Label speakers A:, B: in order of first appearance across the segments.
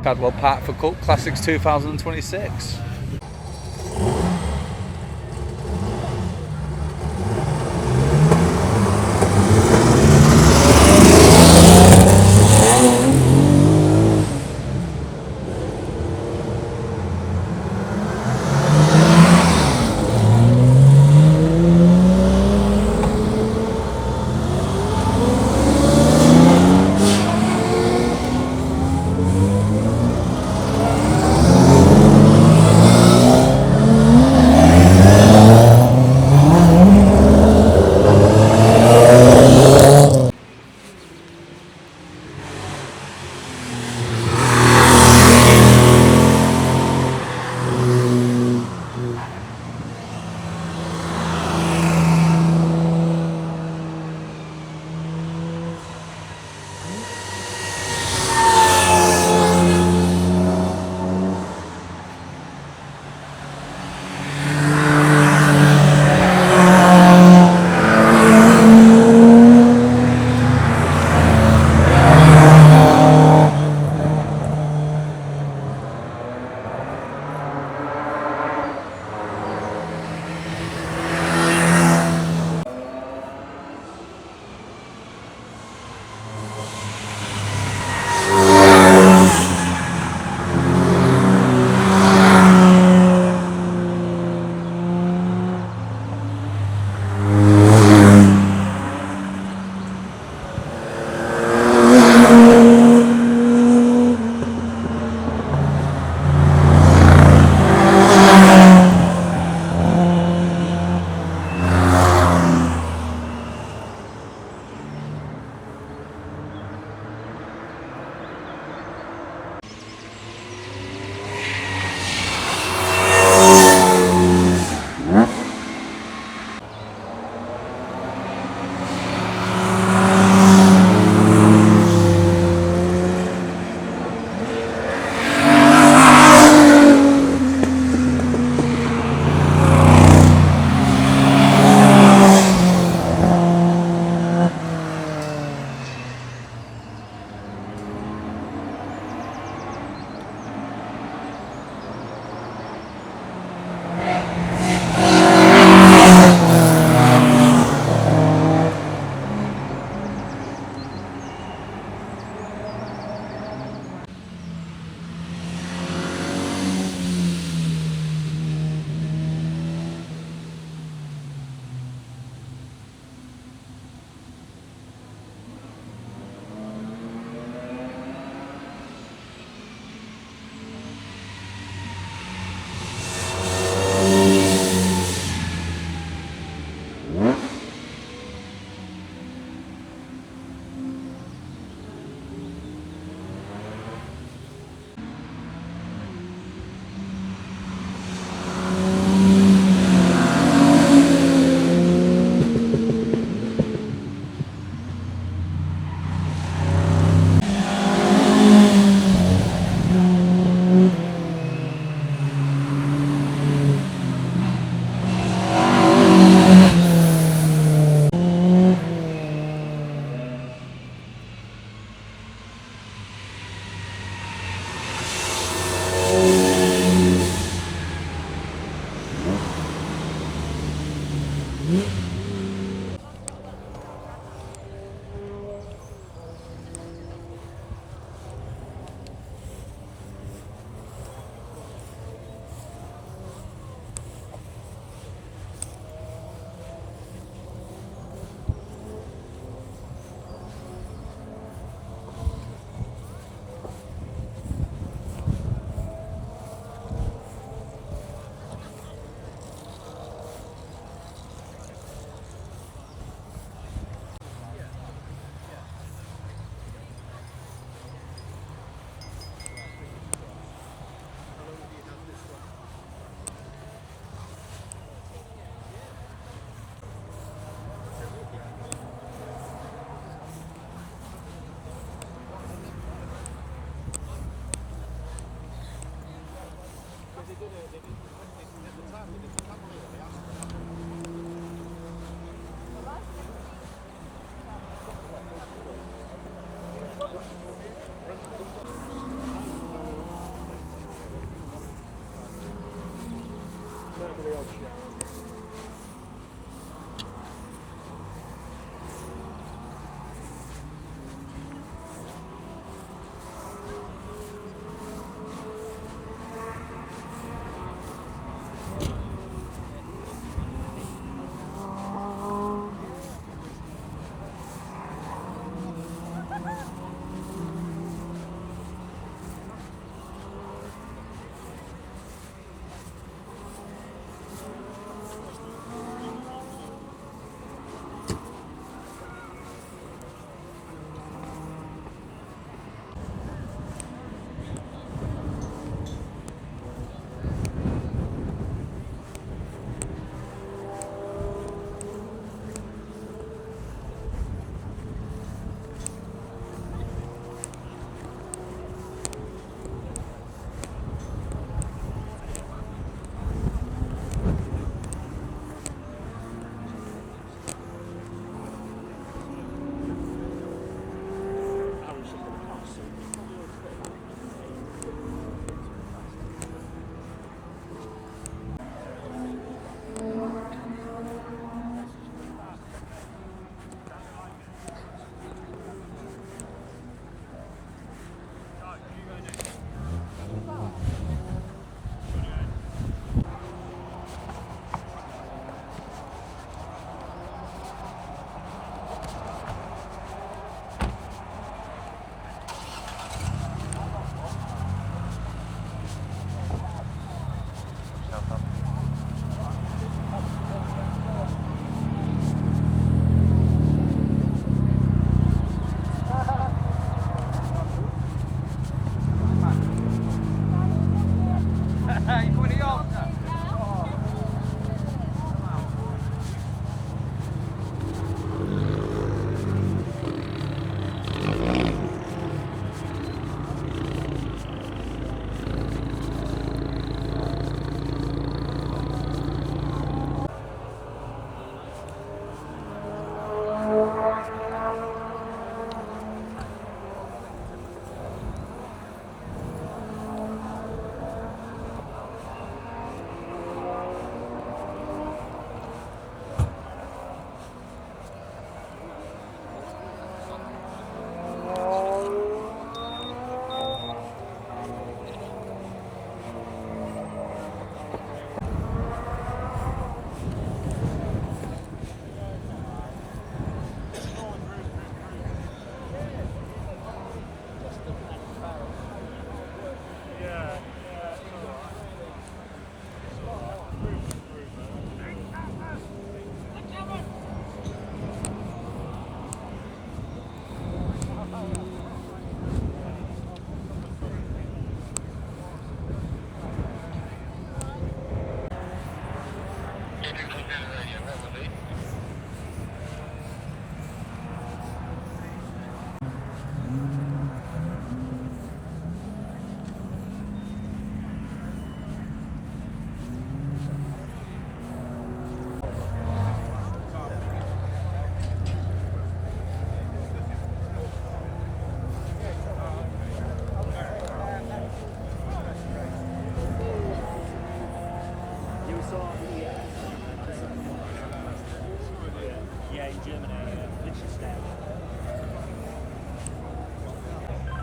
A: CADWELL Park for Cult Classics 2026.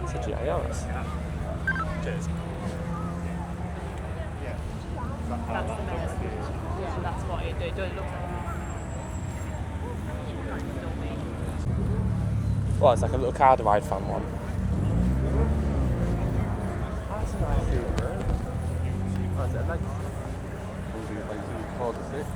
B: It's a GIS.
C: Cheers.
D: That's the nest. Yeah, that's what it does look like.
B: Well, it's like a little car ride fan one. That's a nice little bird. Oh, is it a leg? Like 4 to 6.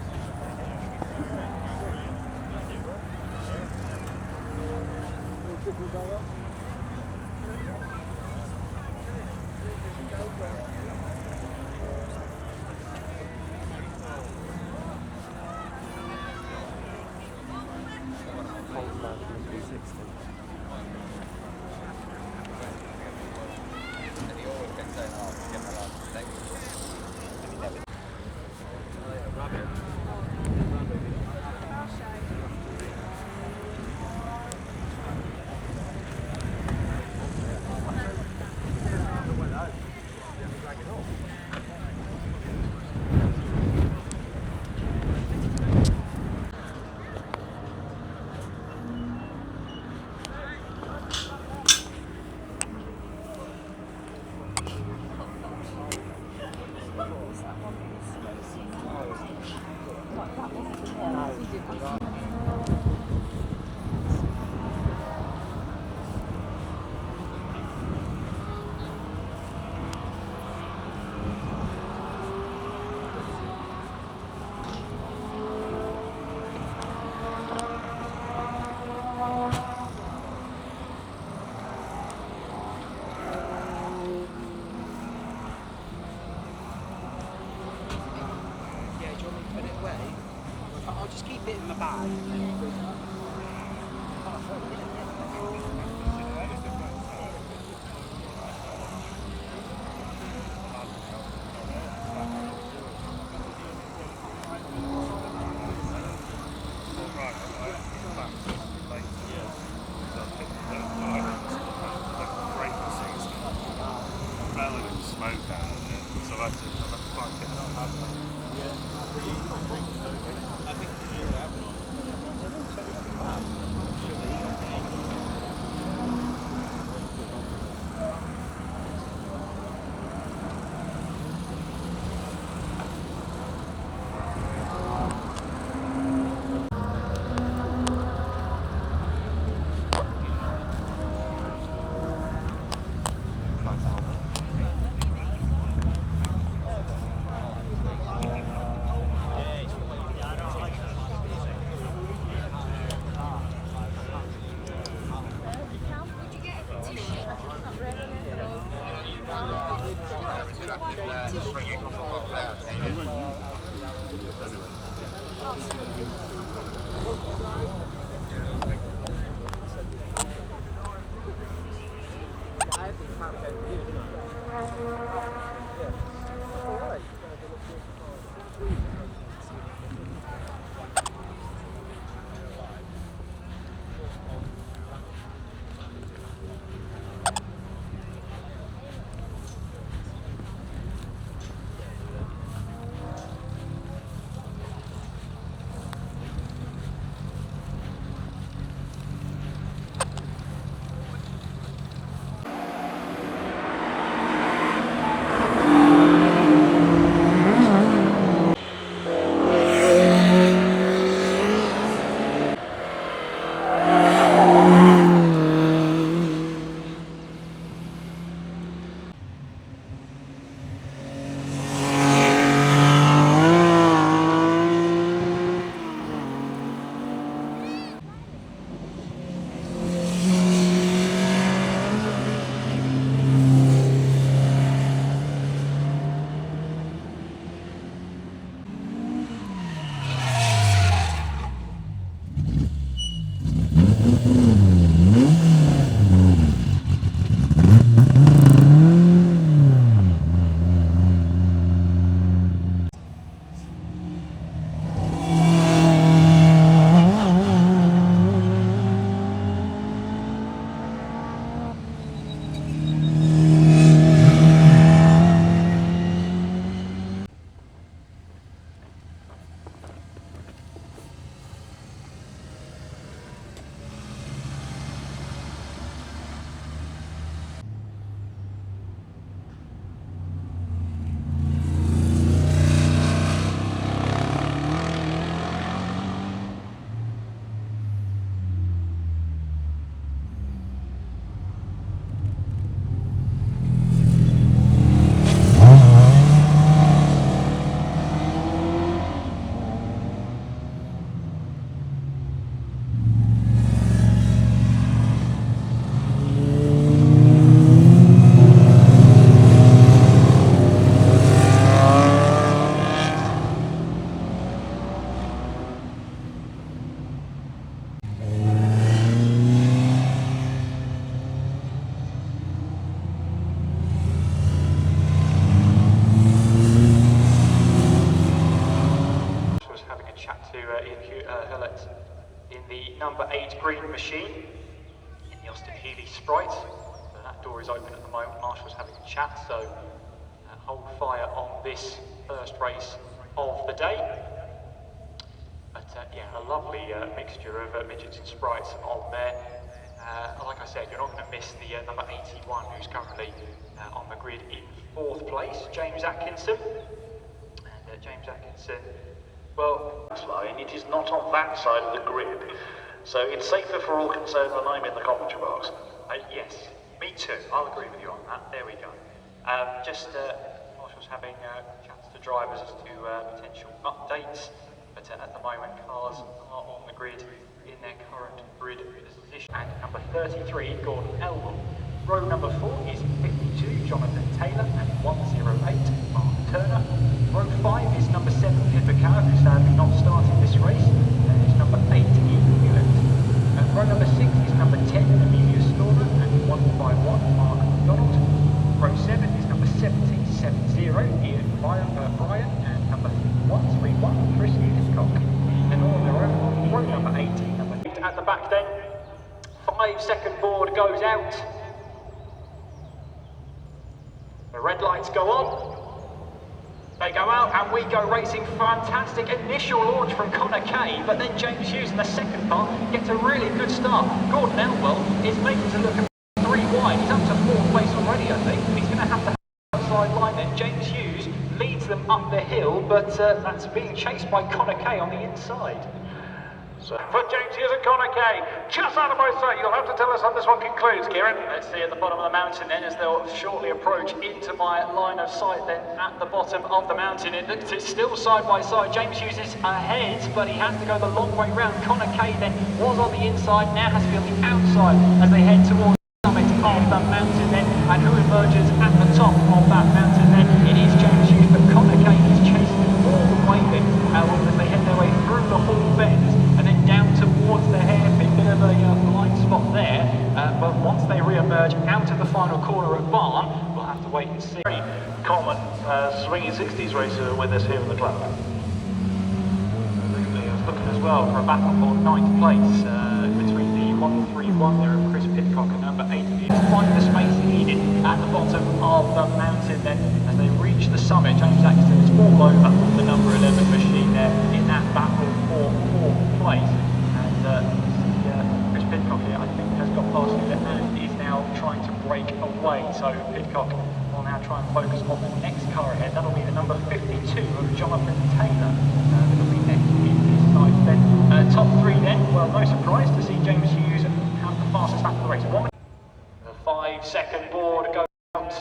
C: in the number 8 green machine in the Austin Healey Sprite. So that door is open at the moment. Marshall's having a chat, so hold fire on this first race of the day. But yeah, a lovely mixture of midgets and sprites on there. Like I said, you're not going to miss the number 81, who's currently on the grid in 4th place, James Atkinson. And James Atkinson, well,
E: line, it is not on that side of the grid, so it's safer for all concerned when I'm in the commentary box.
C: Yes, me too. I'll agree with you on that. There we go. Marshall's having chats to drivers as to potential updates, but at the moment cars are on the grid in their current grid position. And number 33, Gordon Elwell. Row number 4 is 52, Jonathan Taylor, and 108, Mark Turner. Row 5 is number 7, Pippa Cow, who's sadly not starting this race, and it's goes out. The red lights go on. They go out and we go racing. Fantastic initial launch from Connor Kay, but then James Hughes in the second part gets a really good start. Gordon Elwell is making to look at 3 wide. He's up to 4th place already, I think. He's going to have the outside line then. James Hughes leads them up the hill, but that's being chased by Connor Kay on the inside.
E: So for James Hughes and Connor Kay, just out of my sight. You'll have to tell us how this one concludes, Kieran.
C: Let's see at the bottom of the mountain then, as they'll shortly approach into my line of sight then at the bottom of the mountain. It's still side by side. James Hughes is ahead, but he has to go the long way round. Connor Kay then was on the inside, now has to be on the outside as they head towards the summit of the mountain then. And who emerges at the top of that mountain then? It is James Hughes, but Connor Kay is chasing all the way then as they head their way through the Hall Bends and then down towards the hairpin. Bit of a blind spot there, but once they re-emerge out of the final corner at Barn, we'll have to wait and see.
E: Common swinging 60s racer with us here in the club.
C: Absolutely, I was looking as well for a battle for 9th place between the 131 there of Chris Pitcock and number 8 of you. Find the space needed at the bottom of the mountain then as they reach the summit. James Atkinson is all over the number 11 machine there in that battle for 4th place. Chris Pitcock here, I think, has got past him and is now trying to break away. So Pitcock will now try and focus on the next car ahead. That'll be the number 52 of Jonathan Taylor. That'll be next in his sight then. Top 3 then, well, no surprise to see James Hughes have the fastest lap of the race. The 5-second board goes out.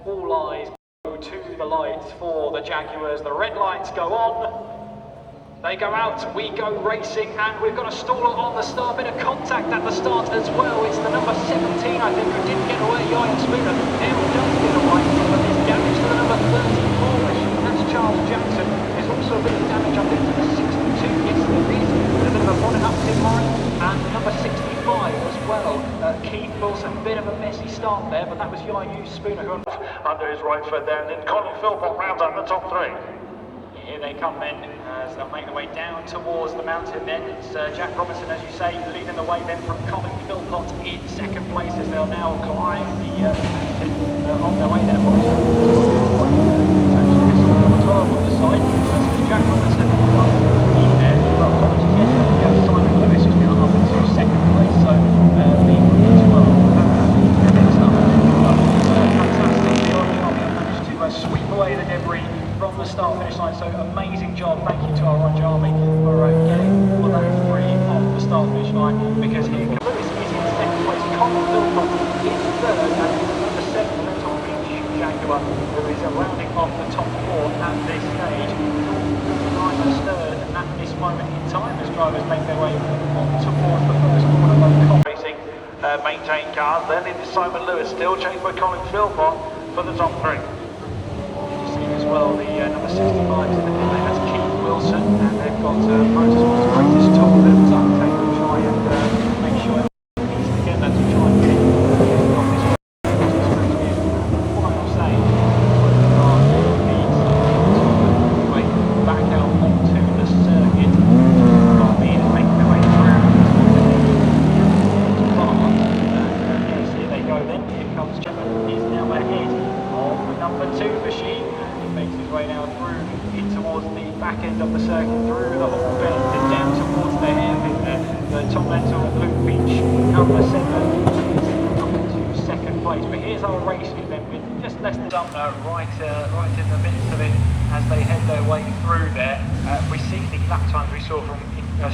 C: All eyes go to the lights for the Jaguars. The red lights go on. They go out, we go racing, and we've got a staller on the start. Bit of contact at the start as well. It's the number 17, I think, who didn't get away, Ian Spooner. Now does get away, but there's damage to the number 34. That's Charles Jackson. There's also a bit of damage, I think, to the 62. Yes, there is. There's a bit of a bonnet up in line, and the number 65 as well. Keith Wilson, bit of a messy start there, but that was Ian Spooner who
E: Under his right foot there, and then Colin Philpott rounds up the top 3.
C: Here they come then, as they'll make their way down towards the mountain then. It's Jack Robinson, as you say, leading the way then from Colin Philpott in 2nd place as they'll now climb the mountain on their way there. Number 12 on the side, so Jack Robinson in there. But apologies, yes, we have Simon Lewis who's now up into 2nd place, so leading the 12 next up. Fantastic, the Orange Army managed to sweep away the debris from the start-finish line, so amazing job. Thank you to our Orange Army for getting all of that debris off the start-finish line, because here Lewis is in 2nd place, Colin Philpott in 3rd, and number 7, the Tom Beach Jaguar, who is rounding off the top 4 at this stage. Line is 3rd, and at this moment in time, as drivers make their way on towards the first corner of
E: Racing maintained cars, then into Simon Lewis, still chased by Colin Philpott for the top 3.
C: As well, the number 65 is in the pit lane, that's Keith Wilson, and they've got Motorsport's greatest tool that was uptake to try and make sure everyone piece together to try and get on this race. What I'm saying is the car needs to way back out onto the circuit. Being making their way through the bar. Yes, here they go then. Here comes Chapman. He's now ahead of the number 2 machine. Makes his way now through in towards the back end of the circuit, through the Hall Bend and down towards the hairpin there. Tom Lentil and Luke Beach, number 7, up into 2nd place. But here's our race then with just less than right in the midst of it as they head their way through there. We see the lap times we saw from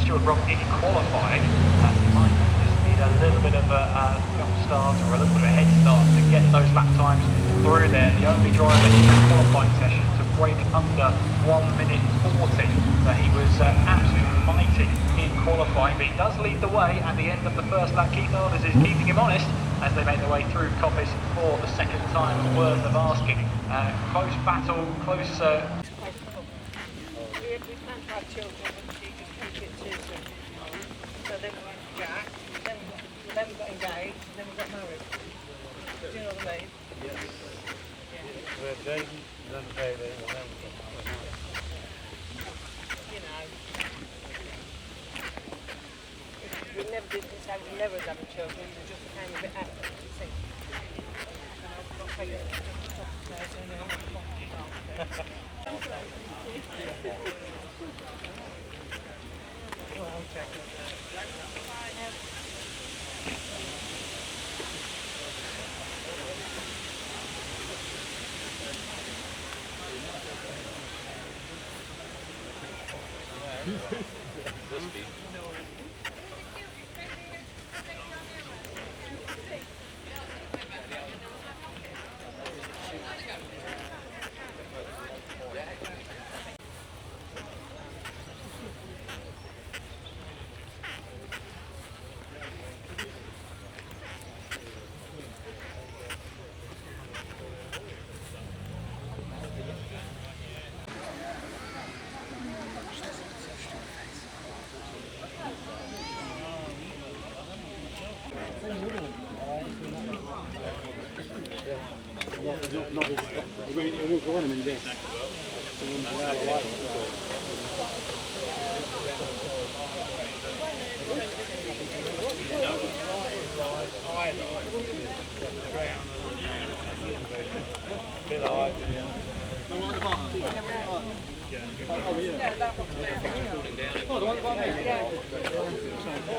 C: Stuart Brock in qualifying. He might just need a little bit of a jump start or a little bit of a head start to get those lap times through there. The only driver in the qualifying session to break under 1 minute 40. He was absolutely mighty in qualifying, but he does lead the way at the end of the first lap. Keith Alders is keeping him honest as they make their way through Coppice for the 2nd time, worth of asking. Close battle, close...
F: We can't have children and she just keep it to them. So then we went to Jack, then we got engaged, then we got married. Do you know what I mean? Yes. Yeah. You know, we'd never didn't say we never was having children, we just came a bit after, you see. And I've got to take it upstairs and then I'll check it.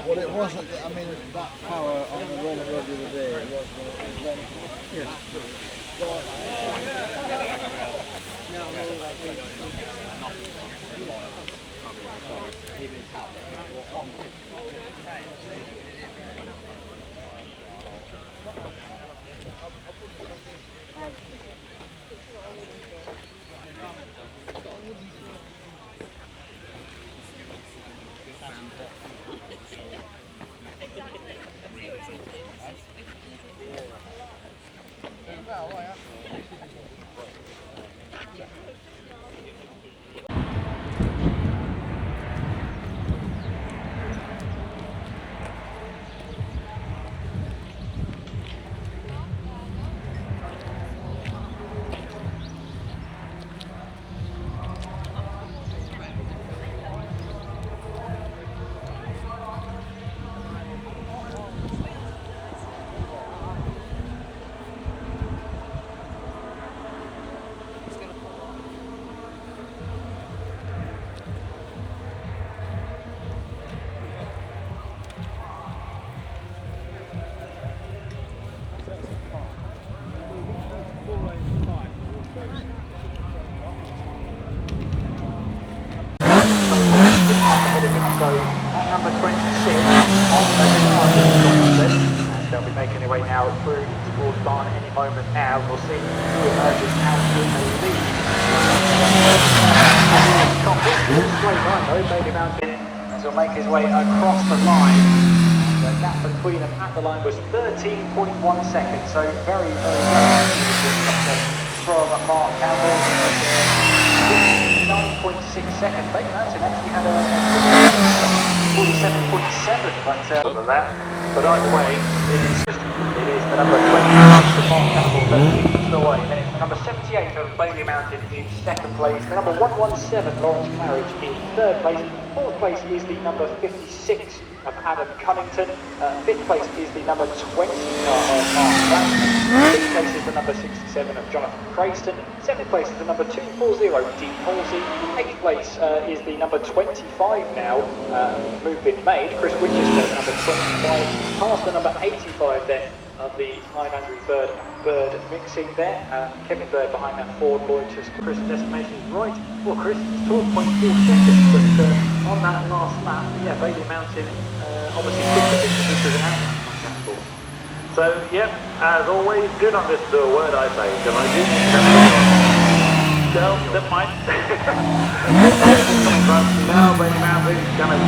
G: Well, it wasn't, I mean, that power on the run the other day, it was,
C: So at number 26 on the and they'll be making their way now through towards barn any moment now. We'll see who emerges out in the lead. Straight line though, Bailey Mountain, as he'll make his way across the line. The gap between them at the line was 13.1 seconds, so very, very close from Mark Campbell. 9.6 seconds. Bailey Mountain actually had a 47.7, but other than that. But either way, it is the number 20 for Mark Campbell that leads the way. Then it's the number 78 of Bailey Mountain in second place. The number 117 Lawrence Claridge in third place. Fourth place is the number 56 of Adam Cunnington. Fifth place is the number 20 of Mark Brown. Sixth place is the number 67 of Jonathan Crayston. Seventh place is the number 240 Dean Halsey. Eighth place is the number 25 now. Move been made. Chris Winchester, the number 25. Past the number 85 then of the 900 Bird mixing there. Kevin Bird behind that Ford Loiters. Chris' estimation is right. Well, Chris, it's 12.4 seconds, but on that last lap, yeah, Bailey Mountain obviously quicker because this is an out.
E: So, yep, as always, do not listen to a word I say, because I do so, that might... now, Bailey Mountain is going to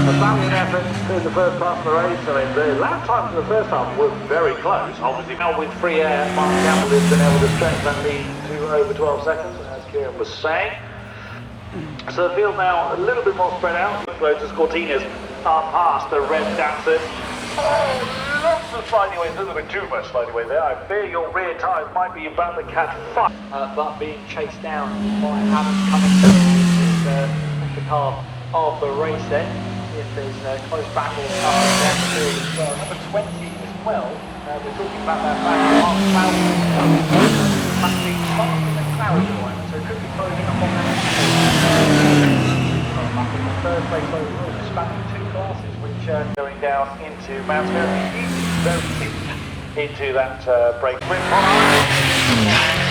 E: a valiant effort in the first part of the race. I mean, the lap times in the first half were very close. Obviously, now with free air, Mark Campbell has been able to stretch that lead to over 12 seconds, as Kieran was saying. So the field now a little bit more spread out. Lotus Cortinas are past the red dancers. Oh, lots of sliding away, a little bit too much sliding away there. I fear your rear tyres might be about to catch fire.
C: But being chased down by Adam Cunnington in the second half of the race then. if there's close battles up and down the field as well. Number 20 as well, we're talking about that back Mark Cloud. Being fast in the clouds at the moment, so it could be closing up on that. Third place overall, spanning 2 classes, which are going down into Mount very deep into that break.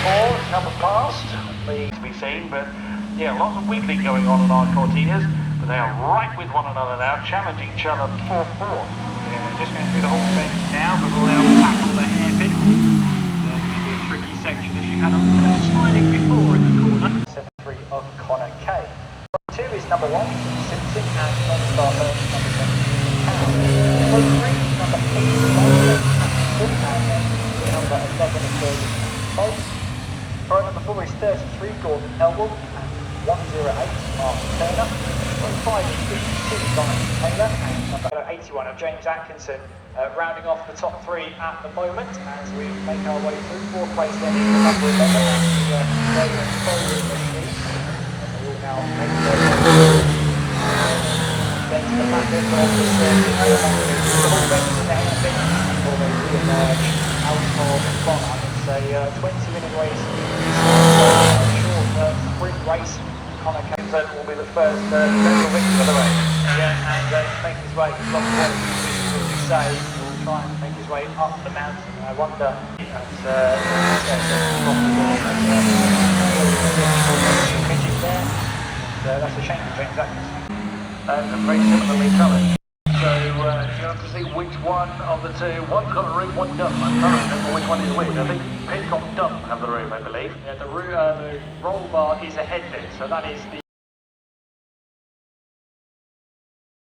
C: Four number past, to be seen, but yeah, lots of wiggling going on in our Cortinas, but they are right with one another now, challenging each other 4-4. Yeah, just going through the whole thing now before they'll tackle the hairpin. It's be a tricky section as you had on sliding before in the corner. 7-3 of Connor K. 2 is number 1, Simpson, and non-starter number 7, Pound. 3, number 8, and then number 11 is Bolt. Pro number 4 is 33, Gordon Elwood, and 108, Mark Turner. 5 is 52, Ryan Taylor, and number 81 of James Atkinson. Rounding off the top 3 at the moment as we make our way through. 4th place then is the number 11, now make the then to the back of the whole rest of the hairpin before they re-emerge out of front. It's a 20-minute race, short sprint race. Connor Kempton will be the first general victim of the race. Yeah, and make his way, as long as he say, he'll try and make his way up the mountain. I wonder that's that's a shame for James Atkinson. And very similarly coloured. So you have to see which one of the two. One's got a roof, one doesn't. I can't remember which one is which. I think Pitcock doesn't have the roof, I believe. Yeah, the roll bar is ahead there, so that is the